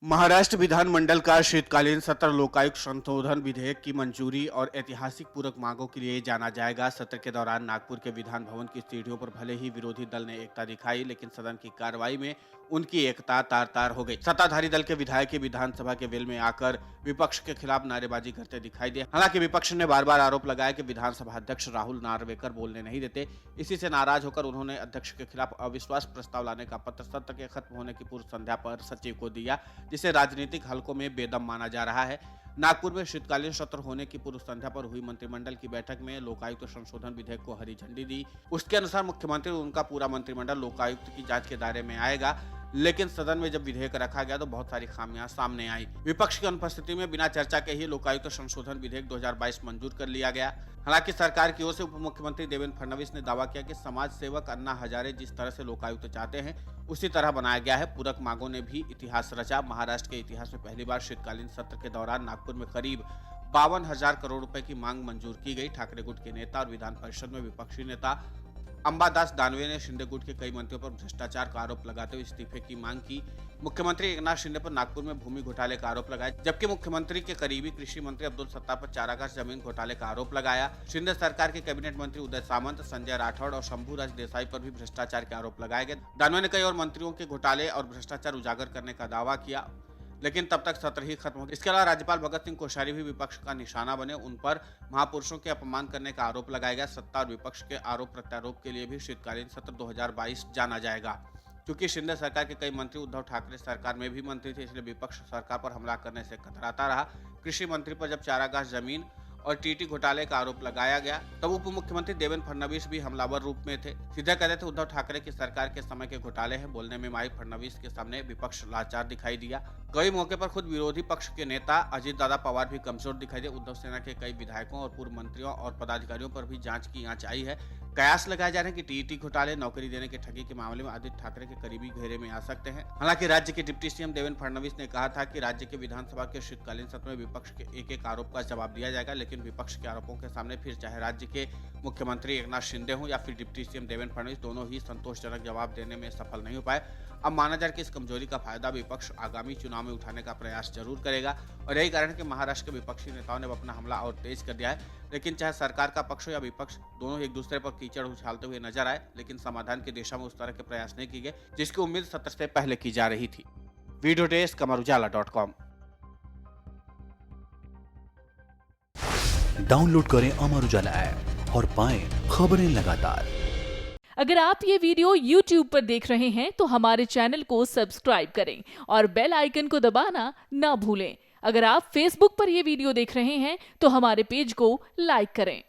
महाराष्ट्र विधानमंडल का शीतकालीन सत्र लोकायुक्त संशोधन विधेयक की मंजूरी और ऐतिहासिक पूरक मांगों के लिए जाना जाएगा। सत्र के दौरान नागपुर के विधान भवन की सीढ़ियों पर भले ही विरोधी दल ने एकता दिखाई, लेकिन सदन की कार्रवाई में उनकी एकता तार तार हो गई। सत्ताधारी दल के विधायक विधानसभा के वेल में आकर विपक्ष के खिलाफ नारेबाजी करते दिखाई दिए। हालांकि विपक्ष ने बार बार आरोप लगाया कि विधानसभा अध्यक्ष राहुल नार्वेकर बोलने नहीं देते। इसी से नाराज होकर उन्होंने अध्यक्ष के खिलाफ अविश्वास प्रस्ताव लाने का पत्र सत्र के खत्म होने की पूर्व संध्या पर सचिव को दिया, जिसे राजनीतिक हलकों में बेदम माना जा रहा है। नागपुर में शीतकालीन सत्र होने की पूर्व संध्या पर हुई मंत्रिमंडल की बैठक में लोकायुक्त संशोधन विधेयक को हरी झंडी दी। उसके अनुसार मुख्यमंत्री और उनका पूरा मंत्रिमंडल लोकायुक्त की जांच के दायरे में आएगा, लेकिन सदन में जब विधेयक रखा गया तो बहुत सारी खामियां सामने आई। विपक्ष की अनुपस्थिति में बिना चर्चा के ही लोकायुक्त संशोधन विधेयक 2022 मंजूर कर लिया गया। हालांकि सरकार की ओर से उप मुख्यमंत्री देवेंद्र फडणवीस ने दावा किया कि समाज सेवक अन्ना हजारे जिस तरह से लोकायुक्त चाहते हैं उसी तरह बनाया गया है। पूरक मांगों ने भी इतिहास रचा। महाराष्ट्र के इतिहास में पहली बार शीतकालीन सत्र के दौरान नागपुर में करीब 52,000 करोड़ रुपए की मांग मंजूर की गई। ठाकरे गुट के नेता और विधान परिषद में विपक्षी नेता अंबादास दानवे ने शिंदे गुट के कई मंत्रियों पर भ्रष्टाचार का आरोप लगाते हुए इस्तीफे की मांग की। मुख्यमंत्री एकनाथ शिंदे पर नागपुर में भूमि घोटाले का आरोप लगाया, जबकि मुख्यमंत्री के करीबी कृषि मंत्री अब्दुल सत्तार पर चारागाह जमीन घोटाले का आरोप लगाया। शिंदे सरकार के कैबिनेट मंत्री उदय सामंत, संजय राठौड़ और शंभूराज देसाई पर भी भ्रष्टाचार के आरोप लगाए गए। दानवे ने कई और मंत्रियों के घोटाले और भ्रष्टाचार उजागर करने का दावा किया, लेकिन तब तक सत्र ही खत्म हो गया। इसके अलावा राज्यपाल भगत सिंह कोश्यारी भी विपक्ष का निशाना बने। उन पर महापुरुषों के अपमान करने का आरोप लगाया गया। सत्ता और विपक्ष के आरोप प्रत्यारोप के लिए भी शीतकालीन सत्र 2022 जाना जाएगा। क्योंकि शिंदे सरकार के कई मंत्री उद्धव ठाकरे सरकार में भी मंत्री थे, इसलिए विपक्ष सरकार पर हमला करने से कतराता रहा। कृषि मंत्री पर जब चारागाह जमीन और टीटी घोटाले का आरोप लगाया गया तब उप मुख्यमंत्री देवेंद्र फडणवीस भी हमलावर रूप में थे। सीधे कहते थे उद्धव ठाकरे की सरकार के समय के घोटाले हैं। बोलने में माहिर फडणवीस के सामने विपक्ष लाचार दिखाई दिया। कई मौके पर खुद विरोधी पक्ष के नेता अजित दादा पवार भी कमजोर दिखाई दिए। उद्धव सेना के कई विधायकों और पूर्व मंत्रियों और पदाधिकारियों पर भी जांच की आंच आई है। कयास लगाए जा रहे हैं कि टीईटी घोटाले, नौकरी देने के ठगी के मामले में आदित्य ठाकरे के करीबी घेरे में आ सकते हैं। हालांकि राज्य के डिप्टी सीएम देवेंद्र फडणवीस ने कहा था कि राज्य के विधानसभा के शीतकालीन सत्र में विपक्ष के एक एक आरोप का जवाब दिया जाएगा, लेकिन विपक्ष के आरोपों के सामने फिर चाहे राज्य के मुख्यमंत्री एकनाथ शिंदे हों या फिर डिप्टी सीएम देवेंद्र फडणवीस, दोनों ही संतोषजनक जवाब देने में सफल नहीं हो पाए। अब माना जा रहा है कि इस कमजोरी का फायदा विपक्ष आगामी चुनाव में उठाने का प्रयास जरूर करेगा और यही कारण है कि महाराष्ट्र के विपक्षी नेताओं ने अपना हमला और तेज कर दिया है। लेकिन चाहे सरकार का पक्ष हो या विपक्ष, दोनों एक दूसरे पर कीचड़ उछालते हुए नजर आए, लेकिन समाधान की दिशा में उस तरह के प्रयास नहीं किए गए जिसकी उम्मीद सत्र से पहले की जा रही थी। Video desk amarujala.com। डाउनलोड करें अमर उजाला ऐप और पाएं खबरें लगातार। अगर आप ये वीडियो YouTube पर देख रहे हैं तो हमारे चैनल को सब्सक्राइब करें और बेल आइकन को दबाना ना भूलें। अगर आप Facebook पर ये वीडियो देख रहे हैं तो हमारे पेज को लाइक करें।